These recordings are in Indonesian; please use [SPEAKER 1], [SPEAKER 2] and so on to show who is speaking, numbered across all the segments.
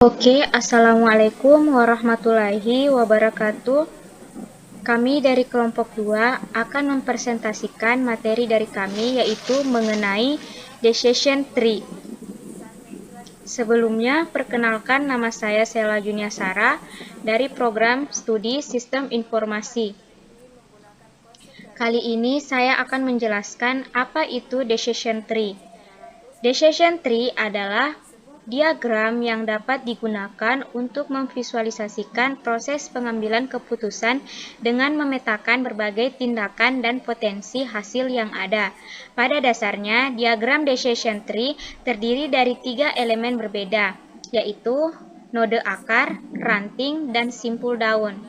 [SPEAKER 1] Oke, Assalamualaikum warahmatullahi wabarakatuh. Kami dari kelompok 2 akan mempresentasikan materi dari kami, yaitu mengenai Decision Tree. Sebelumnya, perkenalkan, nama saya Sela Juniasara dari program studi Sistem Informasi. Kali ini saya akan menjelaskan apa itu Decision Tree. Decision Tree adalah diagram yang dapat digunakan untuk memvisualisasikan proses pengambilan keputusan dengan memetakan berbagai tindakan dan potensi hasil yang ada. Pada dasarnya, diagram Decision Tree terdiri dari 3 elemen berbeda, yaitu node akar, ranting, dan simpul daun.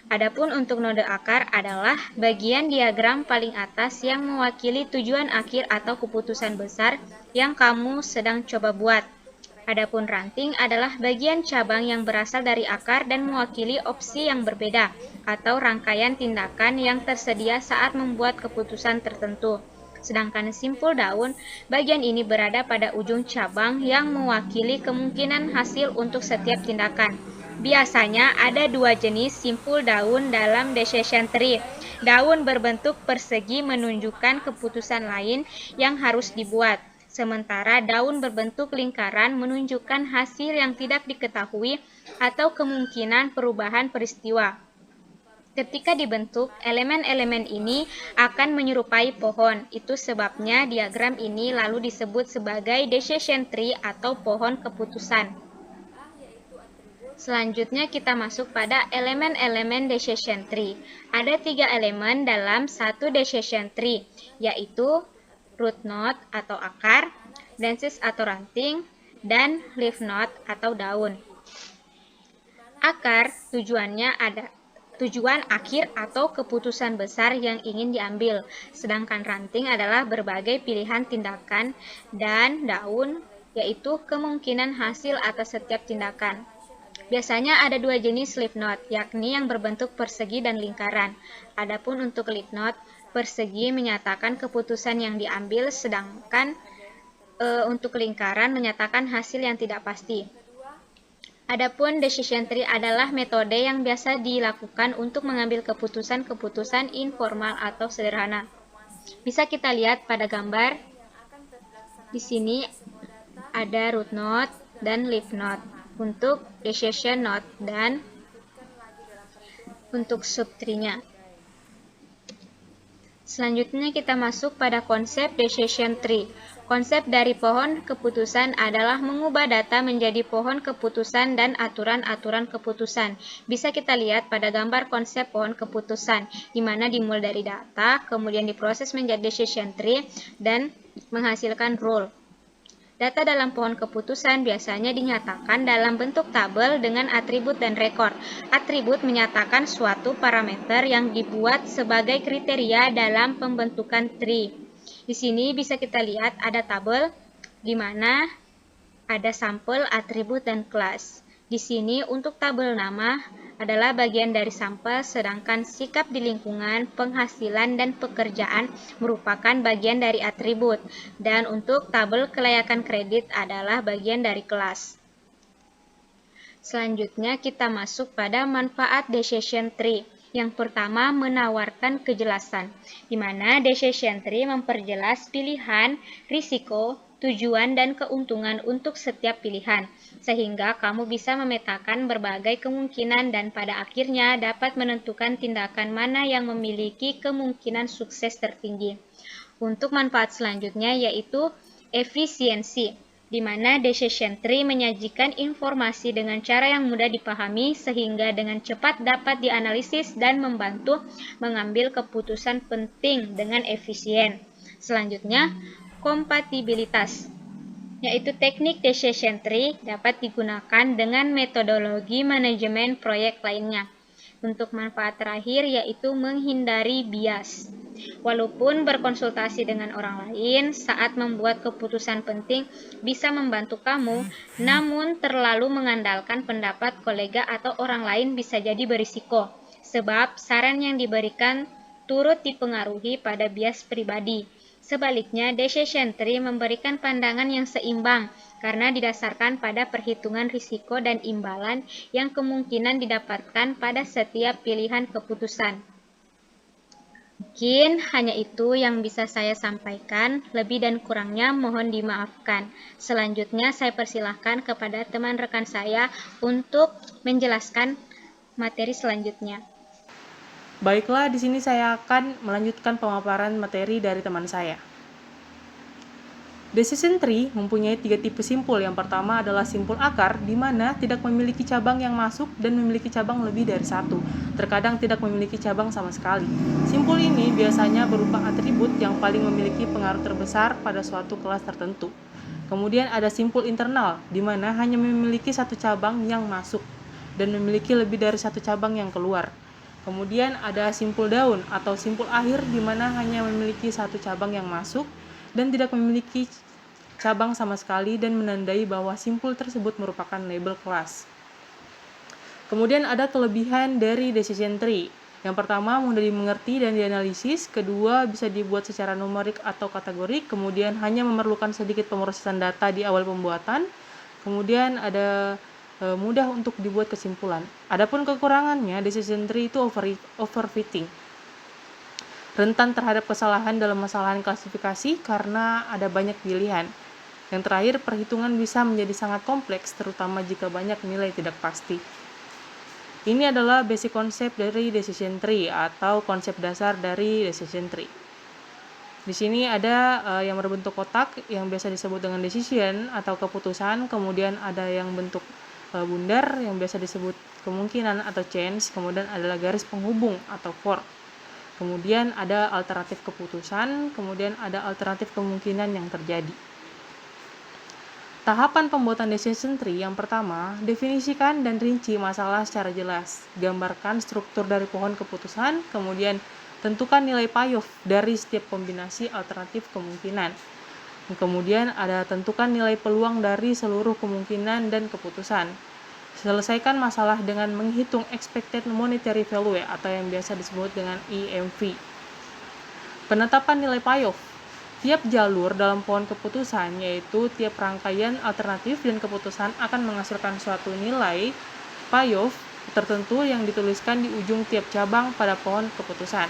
[SPEAKER 1] Adapun untuk node akar adalah bagian diagram paling atas yang mewakili tujuan akhir atau keputusan besar yang kamu sedang coba buat. Adapun ranting adalah bagian cabang yang berasal dari akar dan mewakili opsi yang berbeda atau rangkaian tindakan yang tersedia saat membuat keputusan tertentu. Sedangkan simpul daun, bagian ini berada pada ujung cabang yang mewakili kemungkinan hasil untuk setiap tindakan. Biasanya ada 2 jenis simpul daun dalam Decision Tree. Daun berbentuk persegi menunjukkan keputusan lain yang harus dibuat. Sementara daun berbentuk lingkaran menunjukkan hasil yang tidak diketahui atau kemungkinan perubahan peristiwa. Ketika dibentuk, elemen-elemen ini akan menyerupai pohon. Itu sebabnya diagram ini lalu disebut sebagai Decision Tree atau pohon keputusan. Selanjutnya kita masuk pada elemen-elemen Decision Tree. Ada 3 elemen dalam satu Decision Tree, yaitu root node atau akar, branches atau ranting, dan leaf node atau daun. Akar tujuan akhir atau keputusan besar yang ingin diambil, sedangkan ranting adalah berbagai pilihan tindakan, dan daun yaitu kemungkinan hasil atas setiap tindakan. Biasanya ada 2 jenis leaf node, yakni yang berbentuk persegi dan lingkaran. Adapun untuk leaf node, persegi menyatakan keputusan yang diambil, sedangkan untuk lingkaran menyatakan hasil yang tidak pasti. Adapun Decision Tree adalah metode yang biasa dilakukan untuk mengambil keputusan-keputusan informal atau sederhana. Bisa kita lihat pada gambar. Di sini ada root node dan leaf node untuk decision node dan untuk subtree-nya. Selanjutnya kita masuk pada konsep Decision Tree. Konsep dari pohon keputusan adalah mengubah data menjadi pohon keputusan dan aturan-aturan keputusan. Bisa kita lihat pada gambar konsep pohon keputusan, di mana dimulai dari data, kemudian diproses menjadi Decision Tree, dan menghasilkan rule. Data dalam pohon keputusan biasanya dinyatakan dalam bentuk tabel dengan atribut dan rekor. Atribut menyatakan suatu parameter yang dibuat sebagai kriteria dalam pembentukan tree. Di sini bisa kita lihat ada tabel di mana ada sampel, atribut, dan kelas. Di sini untuk tabel nama adalah bagian dari sampel, sedangkan sikap di lingkungan, penghasilan, dan pekerjaan merupakan bagian dari atribut. Dan untuk tabel kelayakan kredit adalah bagian dari kelas. Selanjutnya kita masuk pada manfaat Decision Tree. Yang pertama, menawarkan kejelasan, di mana Decision Tree memperjelas pilihan, risiko, tujuan, dan keuntungan untuk setiap pilihan, sehingga kamu bisa memetakan berbagai kemungkinan dan pada akhirnya dapat menentukan tindakan mana yang memiliki kemungkinan sukses tertinggi. Untuk manfaat selanjutnya yaitu efisiensi, di mana Decision Tree menyajikan informasi dengan cara yang mudah dipahami sehingga dengan cepat dapat dianalisis dan membantu mengambil keputusan penting dengan efisien. Selanjutnya, kompatibilitas, yaitu teknik Decision Tree dapat digunakan dengan metodologi manajemen proyek lainnya. Untuk manfaat terakhir yaitu menghindari bias. Walaupun berkonsultasi dengan orang lain saat membuat keputusan penting bisa membantu kamu, namun terlalu mengandalkan pendapat kolega atau orang lain bisa jadi berisiko, sebab saran yang diberikan turut dipengaruhi pada bias pribadi. Sebaliknya, Decision Tree memberikan pandangan yang seimbang karena didasarkan pada perhitungan risiko dan imbalan yang kemungkinan didapatkan pada setiap pilihan keputusan. Mungkin hanya itu yang bisa saya sampaikan, lebih dan kurangnya mohon dimaafkan. Selanjutnya saya persilahkan kepada teman rekan saya untuk menjelaskan materi selanjutnya.
[SPEAKER 2] Baiklah, di sini saya akan melanjutkan pemaparan materi dari teman saya. Decision tree mempunyai 3 tipe simpul. Yang pertama adalah simpul akar, di mana tidak memiliki cabang yang masuk dan memiliki cabang lebih dari satu. Terkadang tidak memiliki cabang sama sekali. Simpul ini biasanya berupa atribut yang paling memiliki pengaruh terbesar pada suatu kelas tertentu. Kemudian ada simpul internal, di mana hanya memiliki satu cabang yang masuk dan memiliki lebih dari satu cabang yang keluar. Kemudian ada simpul daun atau simpul akhir, di mana hanya memiliki satu cabang yang masuk dan tidak memiliki cabang sama sekali dan menandai bahwa simpul tersebut merupakan label kelas. Kemudian ada kelebihan dari decision tree. Yang pertama, mudah dimengerti dan dianalisis. Kedua, bisa dibuat secara numerik atau kategorik. Kemudian hanya memerlukan sedikit pemrosesan data di awal pembuatan. Kemudian ada mudah untuk dibuat kesimpulan. Adapun kekurangannya, decision tree itu overfitting. Rentan terhadap kesalahan dalam masalahan klasifikasi karena ada banyak pilihan. Yang terakhir, perhitungan bisa menjadi sangat kompleks, terutama jika banyak nilai tidak pasti. Ini adalah basic konsep dari decision tree atau konsep dasar dari decision tree. Di sini ada yang berbentuk kotak yang biasa disebut dengan decision atau keputusan, kemudian ada yang bentuk bundar yang biasa disebut kemungkinan atau chance, kemudian adalah garis penghubung atau fork. Kemudian ada alternatif keputusan, kemudian ada alternatif kemungkinan yang terjadi. Tahapan pembuatan decision tree yang pertama, definisikan dan rinci masalah secara jelas. Gambarkan struktur dari pohon keputusan, kemudian tentukan nilai payoff dari setiap kombinasi alternatif kemungkinan. Kemudian ada tentukan nilai peluang dari seluruh kemungkinan dan keputusan. Selesaikan masalah dengan menghitung expected monetary value atau yang biasa disebut dengan EMV. Penetapan nilai payoff. Tiap jalur dalam pohon keputusan, yaitu tiap rangkaian alternatif dan keputusan akan menghasilkan suatu nilai payoff tertentu yang dituliskan di ujung tiap cabang pada pohon keputusan.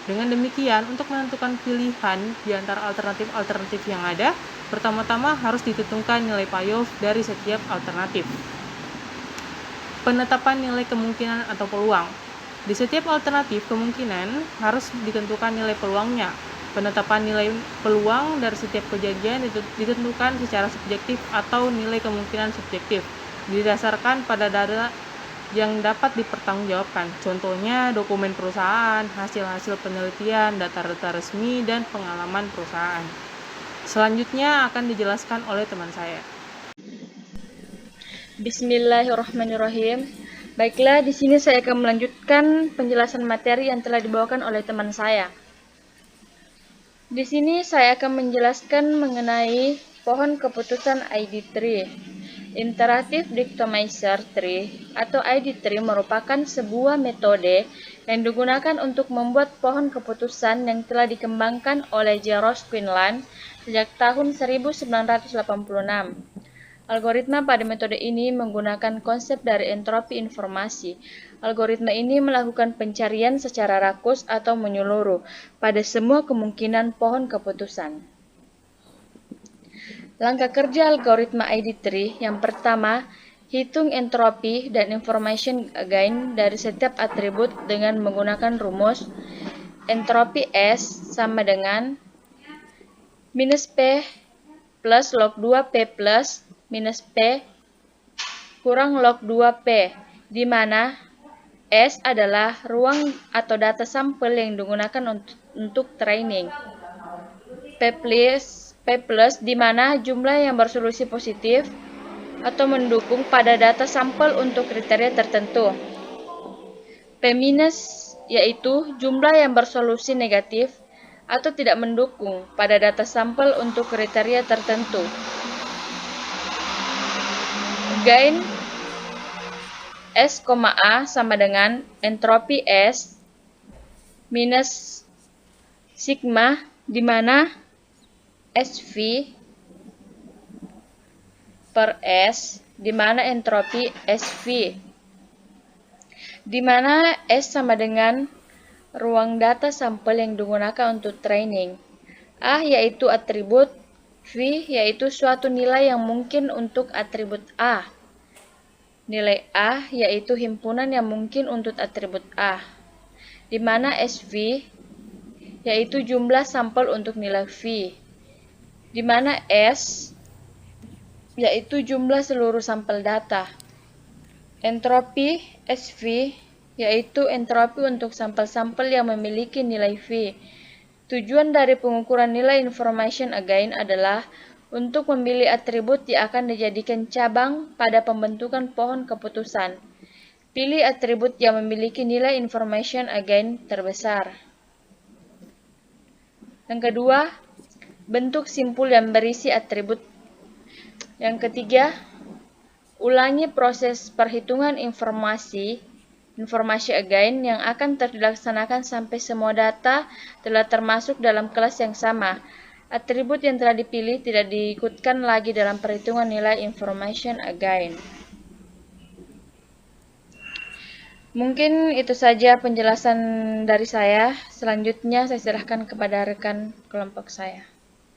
[SPEAKER 2] Dengan demikian, untuk menentukan pilihan di antara alternatif-alternatif yang ada, pertama-tama harus ditentukan nilai payoff dari setiap alternatif. Penetapan nilai kemungkinan atau peluang. Di setiap alternatif kemungkinan harus ditentukan nilai peluangnya. Penetapan nilai peluang dari setiap kejadian ditentukan secara subjektif atau nilai kemungkinan subjektif, didasarkan pada data yang dapat dipertanggungjawabkan. Contohnya dokumen perusahaan, hasil-hasil penelitian, data-data resmi, dan pengalaman perusahaan. Selanjutnya akan dijelaskan oleh teman saya.
[SPEAKER 3] Bismillahirrahmanirrahim. Baiklah, di sini saya akan melanjutkan penjelasan materi yang telah dibawakan oleh teman saya. Di sini saya akan menjelaskan mengenai pohon keputusan ID tree. Interactive Dictomizer Tree atau ID tree merupakan sebuah metode yang digunakan untuk membuat pohon keputusan yang telah dikembangkan oleh Jarosz Quinlan sejak tahun 1986. Algoritma pada metode ini menggunakan konsep dari entropi informasi. Algoritma ini melakukan pencarian secara rakus atau menyeluruh pada semua kemungkinan pohon keputusan. Langkah kerja algoritma ID tree yang pertama, hitung entropi dan information gain dari setiap atribut dengan menggunakan rumus entropi S sama dengan minus P plus log 2P plus minus P kurang log 2P, di mana S adalah ruang atau data sampel yang digunakan untuk training. P plus di mana jumlah yang bersolusi positif atau mendukung pada data sampel untuk kriteria tertentu. P minus yaitu jumlah yang bersolusi negatif atau tidak mendukung pada data sampel untuk kriteria tertentu. Gain S, A sama dengan entropi S minus sigma, di mana SV per S, di mana entropi SV, di mana S sama dengan ruang data sampel yang digunakan untuk training. A yaitu atribut, V yaitu suatu nilai yang mungkin untuk atribut A. Nilai A yaitu himpunan yang mungkin untuk atribut A, di mana SV yaitu jumlah sampel untuk nilai V, di mana S yaitu jumlah seluruh sampel data. Entropi SV yaitu entropi untuk sampel-sampel yang memiliki nilai V. Tujuan dari pengukuran nilai information again adalah untuk memilih atribut yang akan dijadikan cabang pada pembentukan pohon keputusan. Pilih atribut yang memiliki nilai information again terbesar. Yang kedua, bentuk simpul yang berisi atribut. Yang ketiga, ulangi proses perhitungan information again yang akan dilaksanakan sampai semua data telah termasuk dalam kelas yang sama. Atribut yang telah dipilih tidak diikutkan lagi dalam perhitungan nilai information again. Mungkin itu saja penjelasan dari saya. Selanjutnya saya serahkan kepada rekan kelompok saya.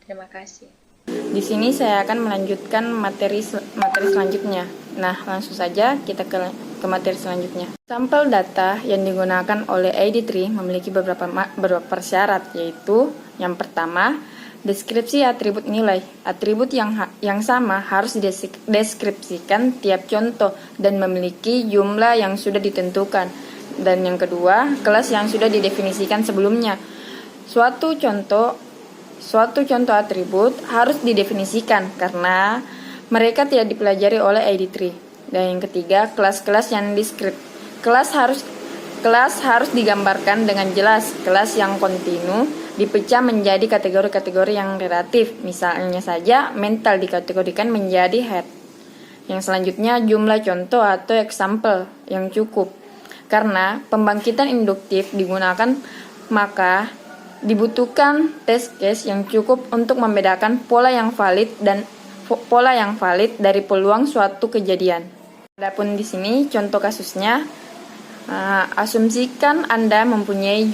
[SPEAKER 3] Terima kasih.
[SPEAKER 4] Di sini saya akan melanjutkan materi selanjutnya. Nah, langsung saja kita ke materi selanjutnya. Sampel data yang digunakan oleh ID3 memiliki beberapa persyarat, yaitu yang pertama, deskripsi atribut nilai. Atribut yang sama harus dideskripsikan tiap contoh dan memiliki jumlah yang sudah ditentukan. Dan yang kedua, kelas yang sudah didefinisikan sebelumnya. Suatu contoh atribut harus didefinisikan karena mereka tidak dipelajari oleh ID3. Dan yang ketiga, kelas-kelas yang diskrip. Kelas harus digambarkan dengan jelas. Kelas yang kontinu dipecah menjadi kategori-kategori yang relatif. Misalnya saja, mental dikategorikan menjadi head. Yang selanjutnya, jumlah contoh atau example yang cukup. Karena pembangkitan induktif digunakan, maka dibutuhkan test case yang cukup untuk membedakan pola yang valid dari peluang suatu kejadian. Adapun di sini contoh kasusnya, asumsikan Anda mempunyai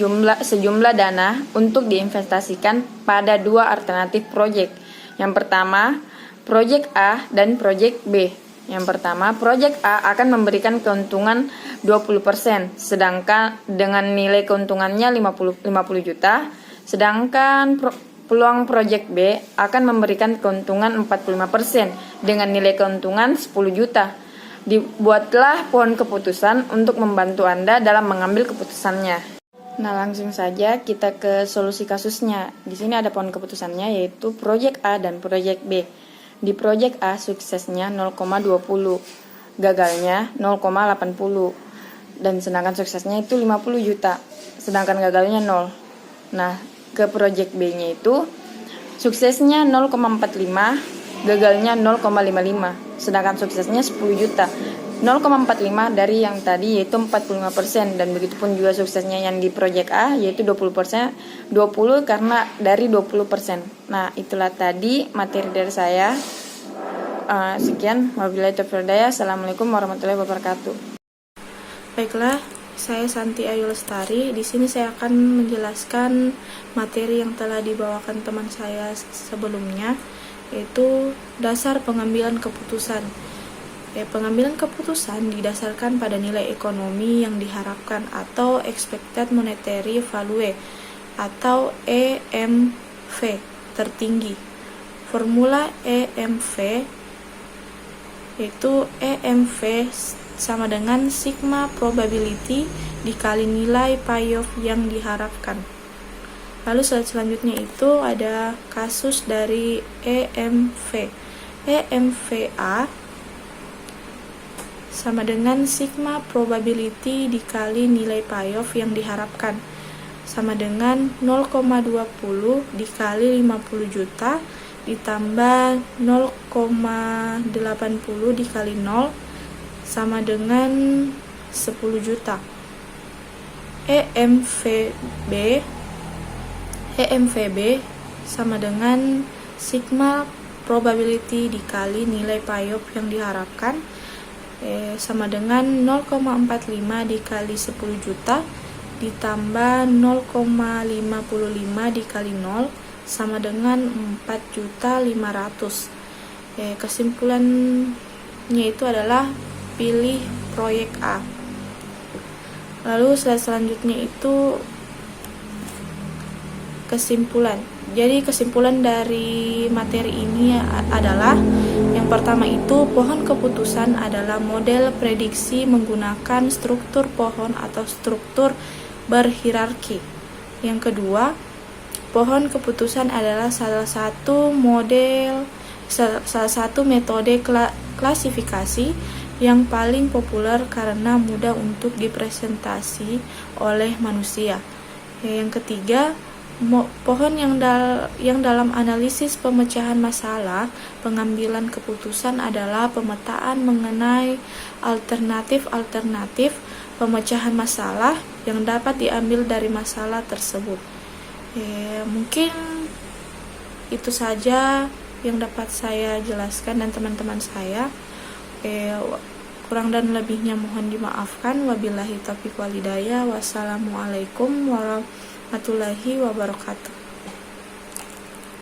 [SPEAKER 4] sejumlah dana untuk diinvestasikan pada dua alternatif proyek. Yang pertama, proyek A dan proyek B. Yang pertama, proyek A akan memberikan keuntungan 20%, sedangkan dengan nilai keuntungannya 50 juta, sedangkan peluang proyek B akan memberikan keuntungan 45% dengan nilai keuntungan 10 juta. Dibuatlah pohon keputusan untuk membantu Anda dalam mengambil keputusannya. Nah, langsung saja kita ke solusi kasusnya. Di sini ada pohon keputusannya, yaitu proyek A dan proyek B. Di proyek A suksesnya 0,20, gagalnya 0,80, dan sedangkan suksesnya itu 50 juta, sedangkan gagalnya 0. Nah, ke proyek B-nya itu suksesnya 0,45, gagalnya 0,55, sedangkan suksesnya 10 juta. 0,45 dari yang tadi yaitu 45%, dan begitupun juga suksesnya yang di proyek A yaitu 20%, 20 karena dari 20%. Nah, itulah tadi materi dari saya. Sekian, wabillahi taufiq wal hidayah. Assalamualaikum warahmatullahi wabarakatuh.
[SPEAKER 5] Baiklah, saya Santi Ayu Lestari. Di sini saya akan menjelaskan materi yang telah dibawakan teman saya sebelumnya, yaitu dasar pengambilan keputusan. Pengambilan keputusan didasarkan pada nilai ekonomi yang diharapkan atau expected monetary value atau EMV tertinggi. Formula EMV yaitu EMV sama dengan sigma probability dikali nilai payoff yang diharapkan. Lalu selanjutnya itu ada kasus dari EMV. EMVA sama dengan sigma probability dikali nilai payoff yang diharapkan, sama dengan 0,20 dikali 50 juta ditambah 0,80 dikali 0 sama dengan 10 juta. EMVB sama dengan sigma probability dikali nilai payop yang diharapkan sama dengan 0,45 dikali 10 juta ditambah 0,55 dikali 0 sama dengan 4.500.000. Kesimpulannya itu adalah pilih proyek A. Lalu slide selanjutnya itu kesimpulan. Jadi kesimpulan dari materi ini adalah yang pertama itu pohon keputusan adalah model prediksi menggunakan struktur pohon atau struktur berhierarki. Yang kedua, pohon keputusan adalah salah satu metode klasifikasi yang paling populer karena mudah untuk dipresentasi oleh manusia. Yang ketiga, pohon yang dalam analisis pemecahan masalah, pengambilan keputusan adalah pemetaan mengenai alternatif pemecahan masalah yang dapat diambil dari masalah tersebut. Mungkin itu saja yang dapat saya jelaskan dan teman-teman saya. Kurang dan lebihnya mohon dimaafkan. Wabillahi taufiq wal hidayah. Wassalamualaikum warahmatullahi wabarakatuh.